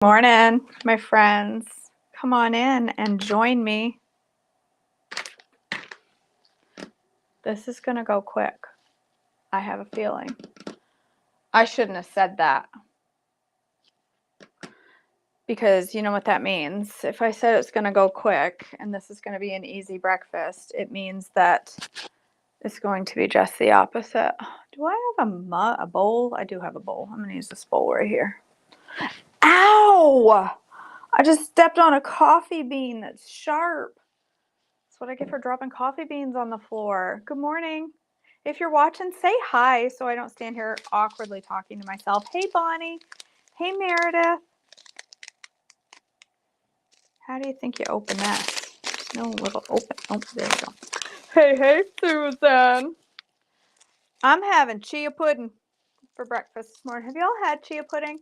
Morning, my friends. Come on in and join me. This is going to go quick. I have a feeling. I shouldn't have said that. Because you know what that means. If I said it's going to go quick and this is going to be an easy breakfast, it means that it's going to be just the opposite. Do I have a bowl? I do have a bowl. I'm going to use this bowl right here. Ow! I just stepped on a coffee bean that's sharp. That's what I get for dropping coffee beans on the floor. Good morning. If you're watching, say hi so I don't stand here awkwardly talking to myself. Hey, Bonnie. Hey, Meredith. How do you think you open that? There's no little open. Oh, there you go. Hey, Susan. I'm having chia pudding for breakfast this morning. Have y'all had chia pudding?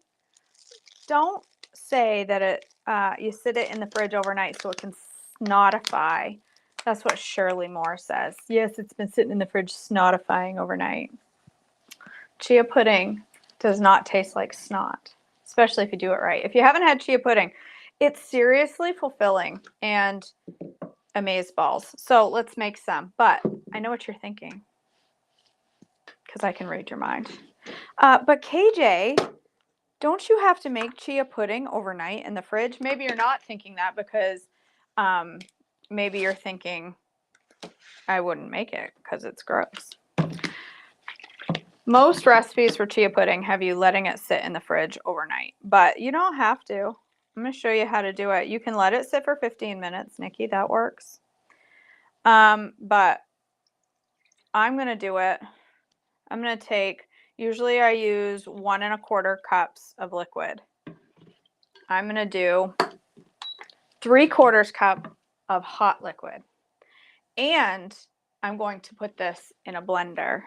Don't say that you sit it in the fridge overnight so it can snotify. That's what Shirley Moore says. Yes, it's been sitting in the fridge snotifying overnight. Chia pudding does not taste like snot, especially if you do it right. If you haven't had chia pudding, it's seriously fulfilling and amazeballs. So let's make some. But I know what you're thinking because I can read your mind. But KJ, don't you have to make chia pudding overnight in the fridge? Maybe you're not thinking that because maybe you're thinking I wouldn't make it because it's gross. Most recipes for chia pudding have you letting it sit in the fridge overnight, but you don't have to. I'm going to show you how to do it. You can let it sit for 15 minutes, Nikki. That works. But I'm going to do it. I'm going to take, usually I use 1 1/4 cups of liquid. I'm going to do 3/4 cup of hot liquid. And I'm going to put this in a blender.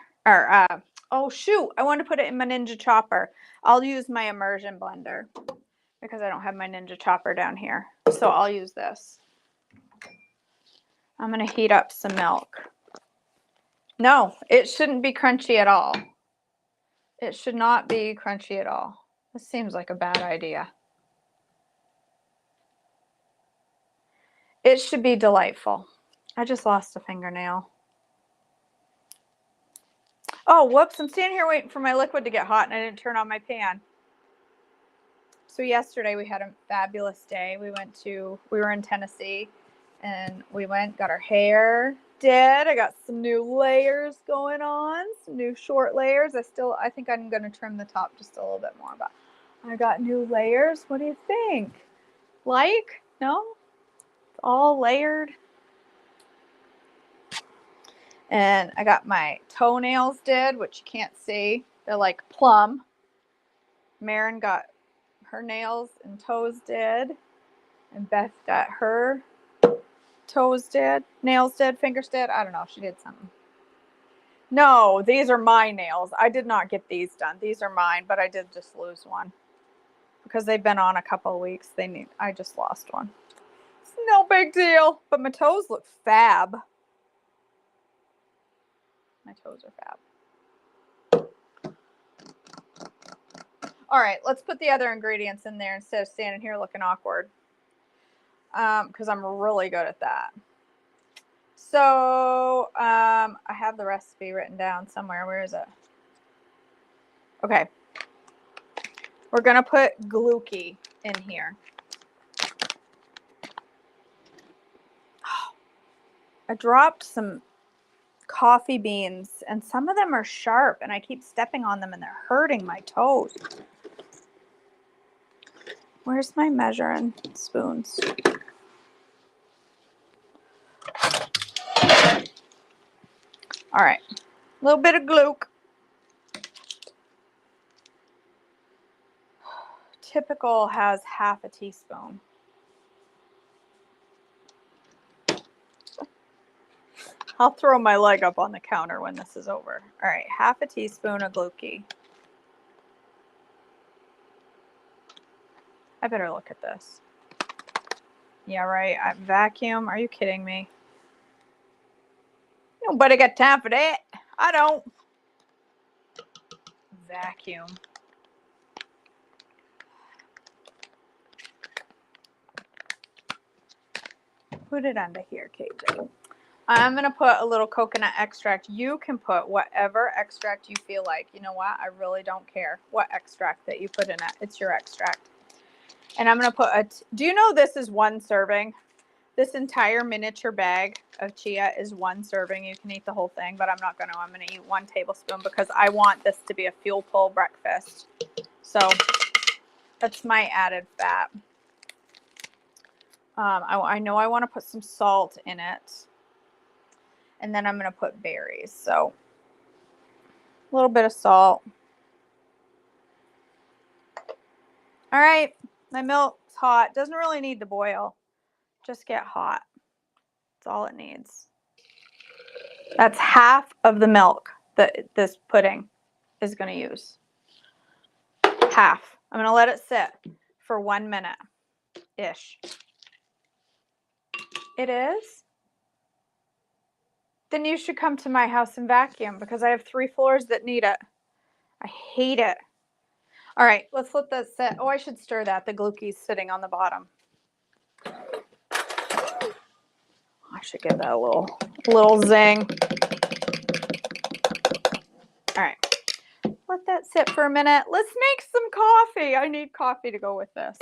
Oh shoot, I want to put it in my Ninja Chopper. I'll use my immersion blender because I don't have my Ninja Chopper down here. So I'll use this. I'm going to heat up some milk. No, it shouldn't be crunchy at all. It should not be crunchy at all. This seems like a bad idea. It should be delightful. I just lost a fingernail. Oh, whoops, I'm standing here waiting for my liquid to get hot and I didn't turn on my pan. So yesterday we had a fabulous day. We were in Tennessee and we got our hair did. I got some new layers going on, some new short layers. I think I'm going to trim the top just a little bit more, but I got new layers. What do you think? Like? No? It's all layered. And I got my toenails did, which you can't see. They're like plum. Marin got her nails and toes did. And Beth got her toes did, nails did, fingers did. I don't know. She did something. No, these are my nails. I did not get these done. These are mine, but I did just lose one. Because they've been on a couple of weeks. I just lost one. It's no big deal. But my toes look fab. My toes are fab. All right, let's put the other ingredients in there instead of standing here looking awkward. Because I'm really good at that. So I have the recipe written down somewhere. Where is it? Okay. We're going to put Glucki in here. I dropped some coffee beans and some of them are sharp and I keep stepping on them and they're hurting my toes. Where's my measuring spoons? All right, a little bit of Gluck. Typical has 1/2 teaspoon. I'll throw my leg up on the counter when this is over. All right, 1/2 teaspoon of Glucki. I better look at this. Yeah, right. I vacuum. Are you kidding me? Nobody got time for that. I don't. Vacuum. Put it under here, KJ. I'm going to put a little coconut extract. You can put whatever extract you feel like. You know what? I really don't care what extract that you put in it. It's your extract. And I'm going to put do you know this is 1 serving? This entire miniature bag of chia is 1 serving. You can eat the whole thing, but I'm not going to. I'm going to eat 1 tablespoon because I want this to be a fuel-full breakfast. So that's my added fat. I know I want to put some salt in it. And then I'm going to put berries. So a little bit of salt. All right. My milk's hot. Doesn't really need to boil. Just get hot. That's all it needs. That's half of the milk that this pudding is going to use. Half. I'm going to let it sit for 1 minute-ish. It is? Then you should come to my house and vacuum because I have 3 floors that need it. I hate it. All right, let's let that sit. Oh, I should stir that. The glucky's sitting on the bottom. I should give that a little zing. All right, let that sit for a minute. Let's make some coffee. I need coffee to go with this.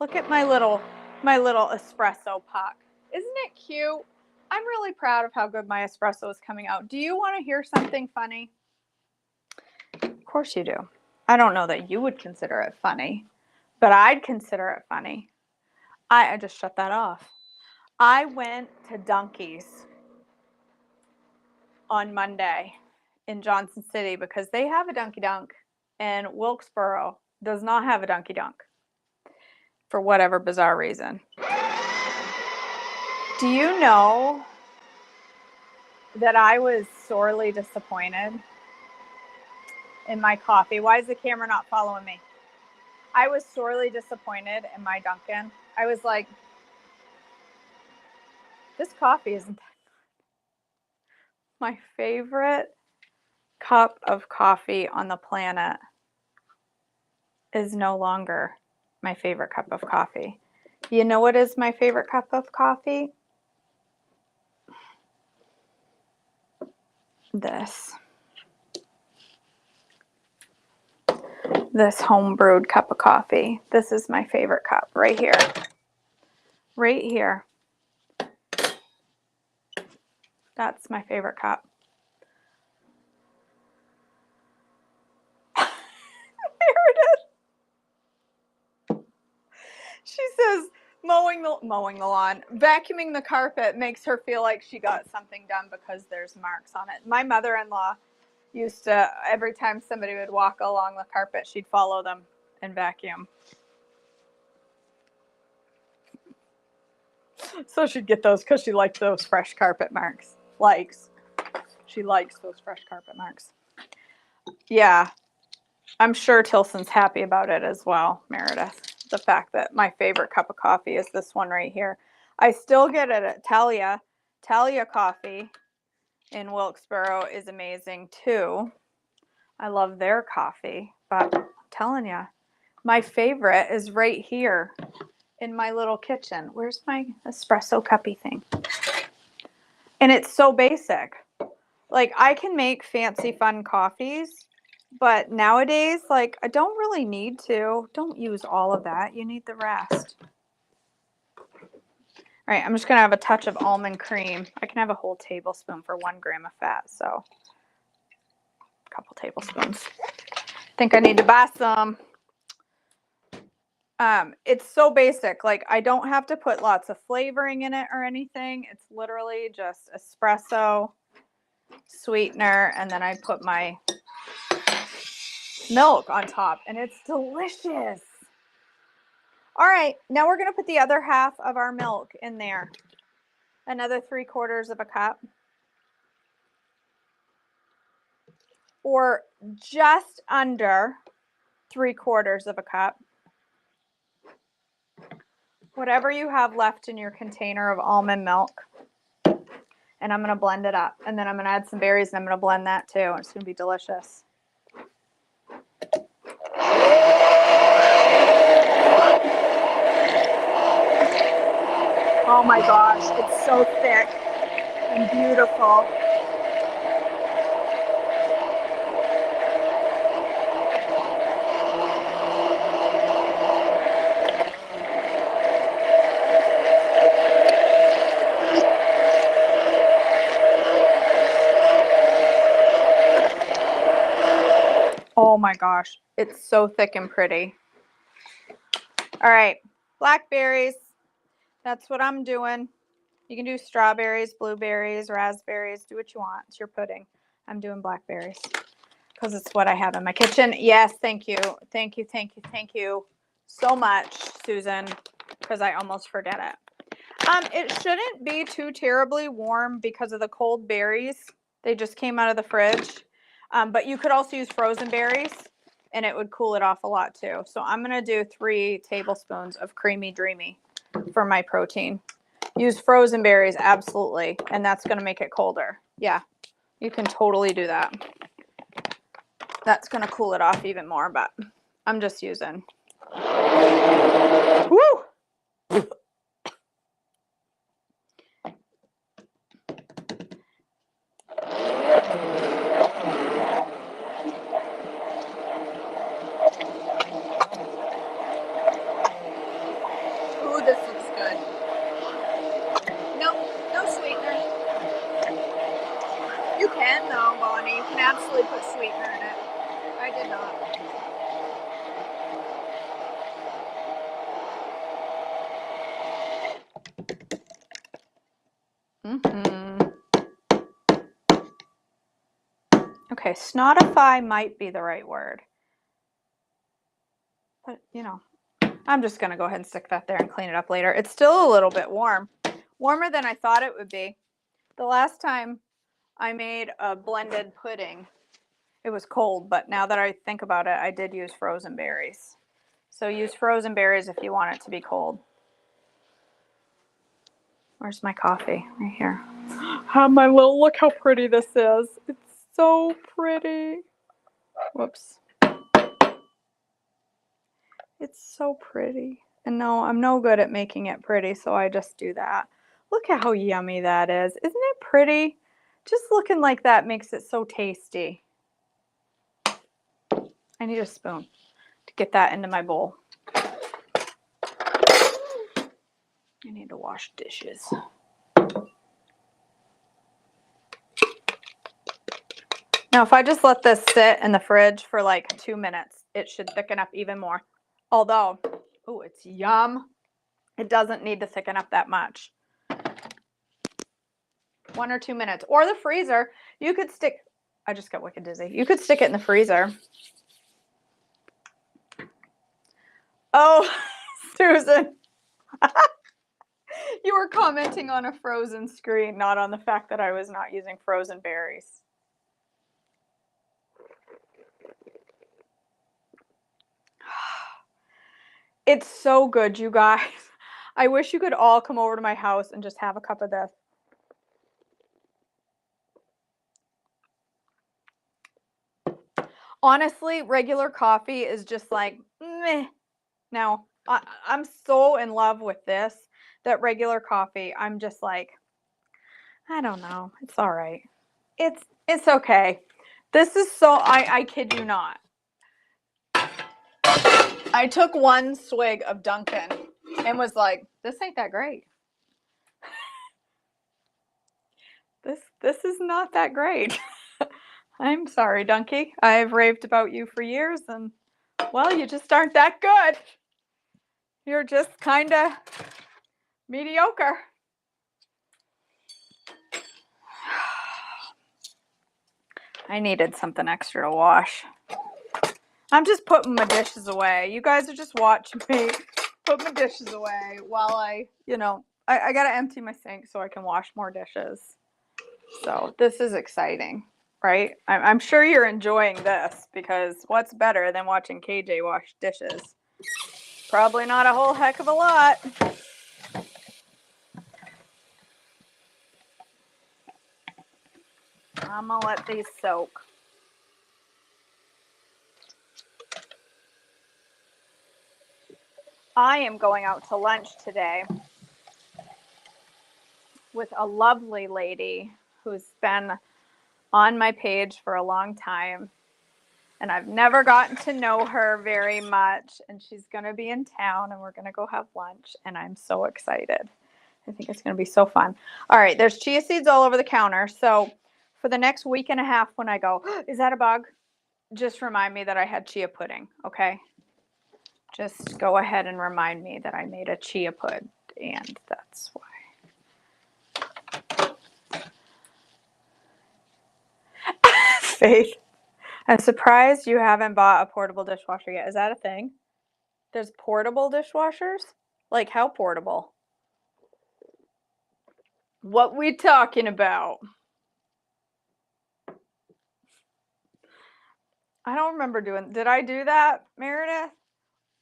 Look at my little espresso puck. Isn't it cute? I'm really proud of how good my espresso is coming out. Do you want to hear something funny? Of course you do. I don't know that you would consider it funny, but I'd consider it funny. I just shut that off. I went to Dunkies on Monday in Johnson City because they have a Dunky Dunk and Wilkesboro does not have a Dunky Dunk for whatever bizarre reason. Do you know that I was sorely disappointed in my coffee? Why is the camera not following me? I was sorely disappointed in my Dunkin'. I was like, this coffee isn't that good. My favorite cup of coffee on the planet is no longer my favorite cup of coffee. You know what is my favorite cup of coffee? This home brewed cup of coffee. This is my favorite cup right here. Right here. That's my favorite cup. Meredith. She says mowing the lawn, vacuuming the carpet makes her feel like she got something done because there's marks on it. My mother-in-law used to, every time somebody would walk along the carpet, she'd follow them and vacuum. So she'd get those because she liked those fresh carpet marks. She likes those fresh carpet marks. Yeah, I'm sure Tilson's happy about it as well, Meredith. The fact that my favorite cup of coffee is this one right here. I still get it at Talia. Talia Coffee in Wilkesboro is amazing too. I love their coffee, but I'm telling you, my favorite is right here in my little kitchen. Where's my espresso cuppy thing? And it's so basic. Like, I can make fancy fun coffees, but nowadays, like, I don't really need to. Don't use all of that. You need the rest. All right, I'm just going to have a touch of almond cream. I can have a whole tablespoon for 1 gram of fat, so a couple tablespoons. I think I need to buy some. It's so basic. Like, I don't have to put lots of flavoring in it or anything. It's literally just espresso, sweetener, and then I put my milk on top, and it's delicious. All right, now we're going to put the other half of our milk in there. Another 3/4 of a cup. Or just under 3/4 of a cup. Whatever you have left in your container of almond milk. And I'm going to blend it up. And then I'm going to add some berries and I'm going to blend that too. It's going to be delicious. Oh my gosh, it's so thick and beautiful. Oh my gosh, it's so thick and pretty. All right, blackberries. That's what I'm doing. You can do strawberries, blueberries, raspberries, do what you want. It's your pudding. I'm doing blackberries because it's what I have in my kitchen. Yes, thank you. Thank you, thank you, thank you so much, Susan, because I almost forget it. It shouldn't be too terribly warm because of the cold berries. They just came out of the fridge. But you could also use frozen berries and it would cool it off a lot too. So I'm going to do 3 tablespoons of Creamy Dreamy for my protein. Use frozen berries, absolutely. And that's going to make it colder. Yeah, you can totally do that. That's going to cool it off even more, but I'm just using. Woo! Ooh, this looks good. No sweetener. You can though, Bonnie. You can absolutely put sweetener in it. I did not. Okay, snotify might be the right word. But, you know, I'm just going to go ahead and stick that there and clean it up later. It's still a little bit warm. Warmer than I thought it would be. The last time I made a blended pudding, it was cold, but now that I think about it, I did use frozen berries. So use frozen berries if you want it to be cold. Where's my coffee? Right here. Have my little, look how pretty this is. It's so pretty. Whoops. It's so pretty. And no, I'm no good at making it pretty, so I just do that. Look at how yummy that is. Isn't it pretty? Just looking like that makes it so tasty. I need a spoon to get that into my bowl. I need to wash dishes. Now, if I just let this sit in the fridge for like 2 minutes, it should thicken up even more. Although, oh, it's yum. It doesn't need to thicken up that much. 1 or 2 minutes. Or the freezer. You could stick, I just got wicked dizzy. You could stick it in the freezer. Oh, Susan. You were commenting on a frozen screen, not on the fact that I was not using frozen berries. It's so good, you guys. I wish you could all come over to my house and just have a cup of this. Honestly, regular coffee is just like, meh. Now, I'm so in love with this that regular coffee, I'm just like, I don't know. It's all right. It's okay. This is so, I kid you not. I took 1 swig of Dunkin' and was like, this ain't that great. This is not that great. I'm sorry, Dunky. I've raved about you for years and, well, you just aren't that good. You're just kind of mediocre. I needed something extra to wash. I'm just putting my dishes away. You guys are just watching me put my dishes away while I got to empty my sink so I can wash more dishes. So this is exciting, right? I'm sure you're enjoying this because what's better than watching KJ wash dishes? Probably not a whole heck of a lot. I'm going to let these soak. I am going out to lunch today with a lovely lady who's been on my page for a long time. And I've never gotten to know her very much. And she's going to be in town and we're going to go have lunch. And I'm so excited. I think it's going to be so fun. All right, there's chia seeds all over the counter. So for the next week and a half when I go, is that a bug? Just remind me that I had chia pudding, okay? Just go ahead and remind me that I made a chia pud. And that's why. Faith, I'm surprised you haven't bought a portable dishwasher yet. Is that a thing? There's portable dishwashers? Like how portable? What we talking about? I don't remember doing, did I do that, Meredith?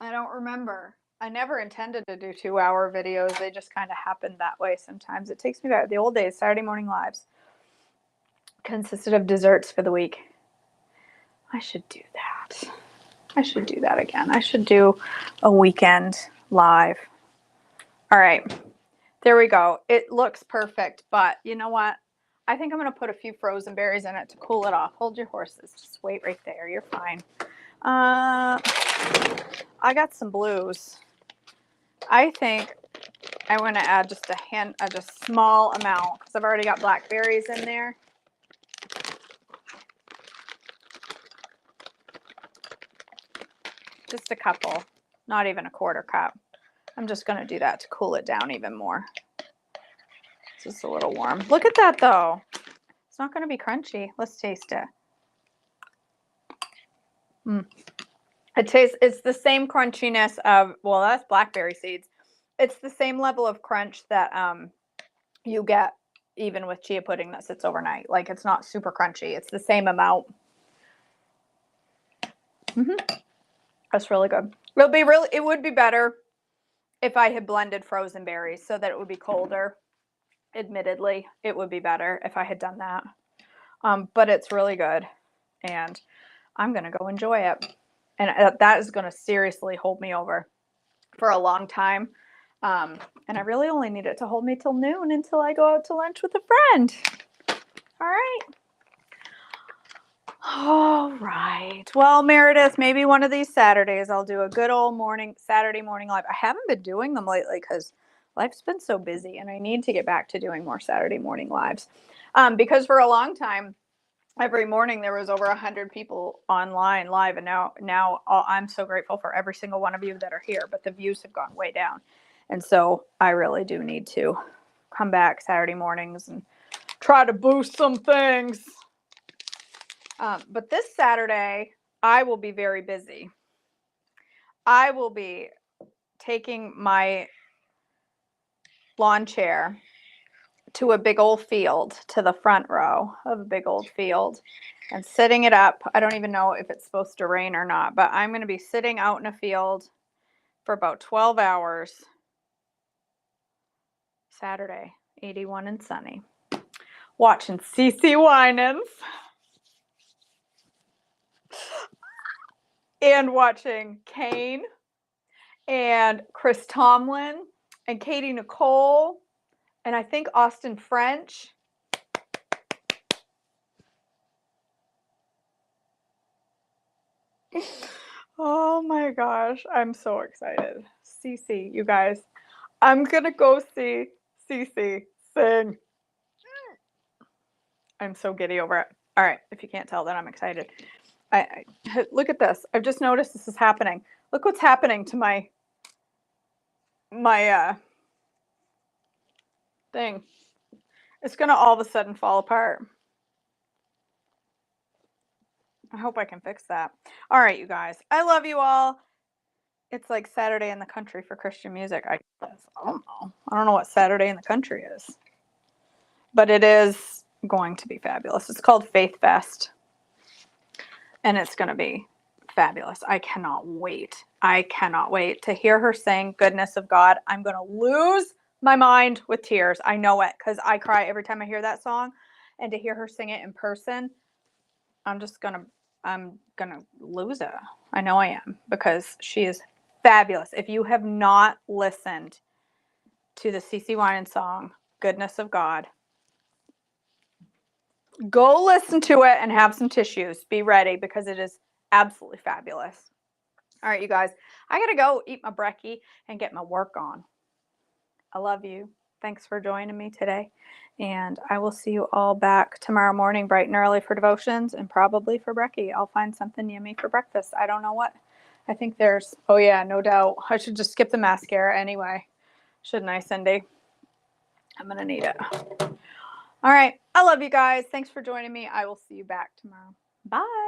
I don't remember. I never intended to do 2-hour videos. They just kind of happened that way sometimes. It takes me back to the old days. Saturday morning lives consisted of desserts for the week. I should do that. I should do that again. I should do a weekend live. All right. There we go. It looks perfect, but you know what? I think I'm going to put a few frozen berries in it to cool it off. Hold your horses. Just wait right there. You're fine. I got some blues. I think I'm going to add just a small amount because I've already got blackberries in there. Just a couple, not even a quarter cup. I'm just going to do that to cool it down even more. It's just a little warm. Look at that though. It's not going to be crunchy. Let's taste it. It's the same crunchiness of, well, that's blackberry seeds. It's the same level of crunch that you get even with chia pudding that sits overnight. Like it's not super crunchy. It's the same amount. That's really good. It would be better if I had blended frozen berries so that it would be colder. Admittedly, it would be better if I had done that. But it's really good. And I'm going to go enjoy it. And that is going to seriously hold me over for a long time. And I really only need it to hold me till noon until I go out to lunch with a friend. All right. All right. Well, Meredith, maybe one of these Saturdays I'll do a good old Saturday morning live. I haven't been doing them lately because life's been so busy and I need to get back to doing more Saturday morning lives. Because for a long time, every morning there was over 100 people online live. And now I'm so grateful for every single one of you that are here, but the views have gone way down. And so I really do need to come back Saturday mornings and try to boost some things. But this Saturday, I will be very busy. I will be taking my lawn chair to a big old field, to the front row of a big old field, and sitting it up. I don't even know if it's supposed to rain or not, but I'm going to be sitting out in a field for about 12 hours. Saturday, 81 and sunny. Watching CeCe Winans. And watching Kane and Chris Tomlin and Katie Nicole and I think Austin French. Oh my gosh, I'm so excited. CeCe, you guys. I'm going to go see CeCe sing. I'm so giddy over it. All right, if you can't tell that I'm excited. I look at this. I've just noticed this is happening. Look what's happening to my thing. It's going to all of a sudden fall apart. I hope I can fix that. All right, you guys. I love you all. It's like Saturday in the country for Christian music. I don't know. I don't know what Saturday in the country is. But it is going to be fabulous. It's called Faith Fest. And it's going to be fabulous. I cannot wait. I cannot wait to hear her sing Goodness of God. I'm going to lose my mind with tears. I know it because I cry every time I hear that song. And to hear her sing it in person, I'm going to lose it. I know I am because she is fabulous. If you have not listened to the CeCe Winans song, goodness of God. Go listen to it and have some tissues. Be ready because it is absolutely fabulous. All right, you guys, I got to go eat my brekkie and get my work on. I love you. Thanks for joining me today. And I will see you all back tomorrow morning, bright and early for devotions and probably for brekkie. I'll find something yummy for breakfast. I don't know what. I think there's, oh yeah, no doubt. I should just skip the mascara anyway. Shouldn't I, Cindy? I'm going to need it. All right. I love you guys. Thanks for joining me. I will see you back tomorrow. Bye.